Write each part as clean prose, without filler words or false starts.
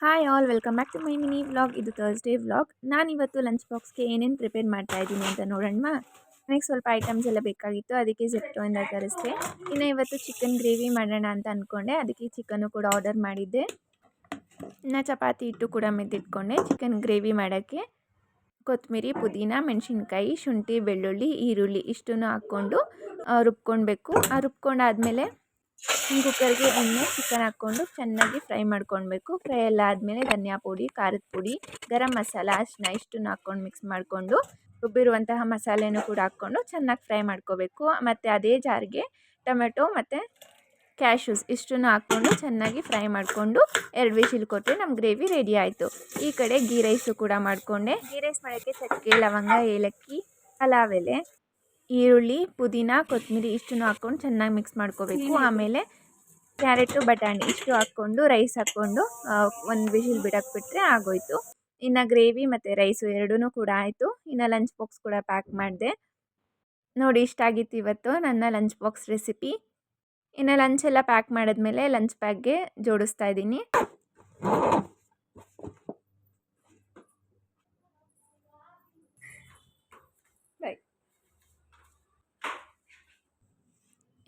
Hi all welcome back to my mini vlog. ಇದು Thursday vlog. ನಾನಿವತ್ತು lunch ಬಾಕ್ಸ್ಗೆ ಏನೇನು ಪ್ರಿಪೇರ್ ಮಾಡ್ತಾ ಇದ್ದೀನಿ ಅಂತ ನೋಡೋಣ. ನನಗೆ ಸ್ವಲ್ಪ ಐಟಮ್ಸ್ ಎಲ್ಲ ಬೇಕಾಗಿತ್ತು, ಅದಕ್ಕೆ ಝೆಪ್ಟೋಯಿಂದ ತರಿಸ್ದೆ. ಇನ್ನು ಇವತ್ತು ಚಿಕನ್ ಗ್ರೇವಿ ಮಾಡೋಣ ಅಂತ ಅಂದ್ಕೊಂಡೆ, ಅದಕ್ಕೆ ಚಿಕನ್ನು ಕೂಡ ಆರ್ಡರ್ ಮಾಡಿದ್ದೆ. ಇನ್ನು ಚಪಾತಿ ಹಿಟ್ಟು ಕೂಡ ಮೆದ್ದಿಟ್ಕೊಂಡೆ. ಚಿಕನ್ ಗ್ರೇವಿ ಮಾಡೋಕ್ಕೆ ಕೊತ್ತಂಬರಿ, ಪುದೀನ, ಮೆಣಸಿನ್ಕಾಯಿ, ಶುಂಠಿ, ಬೆಳ್ಳುಳ್ಳಿ, ಈರುಳ್ಳಿ ಇಷ್ಟನ್ನು ಹಾಕ್ಕೊಂಡು ರುಬ್ಕೊಳ್ಬೇಕು. ರುಬ್ಕೊಂಡಾದಮೇಲೆ ಕುಕ್ಕರ್ಗೆ ಎಣ್ಣೆ, ಚಿಕನ್ ಹಾಕ್ಕೊಂಡು ಚೆನ್ನಾಗಿ ಫ್ರೈ ಮಾಡ್ಕೊಳ್ಬೇಕು. ಫ್ರೈ ಎಲ್ಲ ಆದಮೇಲೆ ಧನಿಯಾ ಪುಡಿ, ಖಾರದ ಪುಡಿ, ಗರಂ ಮಸಾಲ, ಅರಿಶಿನ ಇಷ್ಟನ್ನು ಹಾಕ್ಕೊಂಡು ಮಿಕ್ಸ್ ಮಾಡಿಕೊಂಡು ರುಬ್ಬಿರುವಂತಹ ಮಸಾಲೆನೂ ಕೂಡ ಹಾಕ್ಕೊಂಡು ಚೆನ್ನಾಗಿ ಫ್ರೈ ಮಾಡ್ಕೋಬೇಕು. ಮತ್ತು ಅದೇ ಜಾರಿಗೆ ಟೊಮೆಟೊ ಮತ್ತು ಕ್ಯಾಶ್ಯೂಸ್ ಇಷ್ಟನ್ನು ಹಾಕ್ಕೊಂಡು ಚೆನ್ನಾಗಿ ಫ್ರೈ ಮಾಡಿಕೊಂಡು 2 ವಿಶಿಲ್ ಕೊಟ್ಟರೆ ನಮ್ಮ ಗ್ರೇವಿ ರೆಡಿ ಆಯಿತು. ಈ ಕಡೆ ಗೀ ರೈಸು ಕೂಡ ಮಾಡಿಕೊಂಡೆ. ಗೀ ರೈಸ್ ಮಾಡೋಕ್ಕೆ ಚಕ್ಕೆ, ಲವಂಗ, ಏಲಕ್ಕಿ, ಪಲಾವ್ ಎಲೆ, ಈರುಳ್ಳಿ, ಪುದೀನ, ಕೊತ್ತಂಬರಿ ಇಷ್ಟನ್ನು ಹಾಕ್ಕೊಂಡು ಚೆನ್ನಾಗಿ ಮಿಕ್ಸ್ ಮಾಡ್ಕೋಬೇಕು. ಆಮೇಲೆ ಕ್ಯಾರೆಟು, ಬಟಾಣಿ ಇಷ್ಟು ಹಾಕ್ಕೊಂಡು ರೈಸ್ ಹಾಕ್ಕೊಂಡು 1 ವಿಶಿಲ್ ಬಿಡಕ್ಕೆ ಬಿಟ್ಟರೆ ಆಗೋಯಿತು. ಇನ್ನು ಗ್ರೇವಿ ಮತ್ತು ರೈಸು ಎರಡೂ ಕೂಡ ಆಯಿತು. ಇನ್ನು ಲಂಚ್ ಬಾಕ್ಸ್ ಕೂಡ ಪ್ಯಾಕ್ ಮಾಡಿದೆ. ನೋಡಿ, ಇಷ್ಟ ಆಗಿತ್ತು ಇವತ್ತು ನನ್ನ ಲಂಚ್ ಬಾಕ್ಸ್ ರೆಸಿಪಿ. ಇನ್ನು ಲಂಚ್ ಎಲ್ಲ ಪ್ಯಾಕ್ ಮಾಡಿದ್ಮೇಲೆ ಲಂಚ್ ಬ್ಯಾಗ್ಗೆ ಜೋಡಿಸ್ತಾ ಇದ್ದೀನಿ.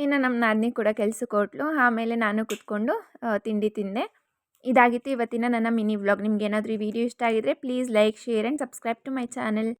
ಇನ್ನು ನಮ್ಮ ನಾದಿನಿ ಕೂಡ ಕೆಲ್ಸಕ್ಕೆ ಹೊರಟ್ಲು. ಆಮೇಲೆ ನಾನು ಕೂತ್ಕೊಂಡು ತಿಂಡಿ ತಿಂದೆ. ಇದಾಗಿತ್ತು ಇವತ್ತಿನ ನನ್ನ ಮಿನಿ ವ್ಲಾಗ್. ನಿಮ್ಗೆ ಏನಾದರೂ ಈ ವಿಡಿಯೋ ಇಷ್ಟ ಆಗಿದ್ರೆ please like, share and subscribe to my channel.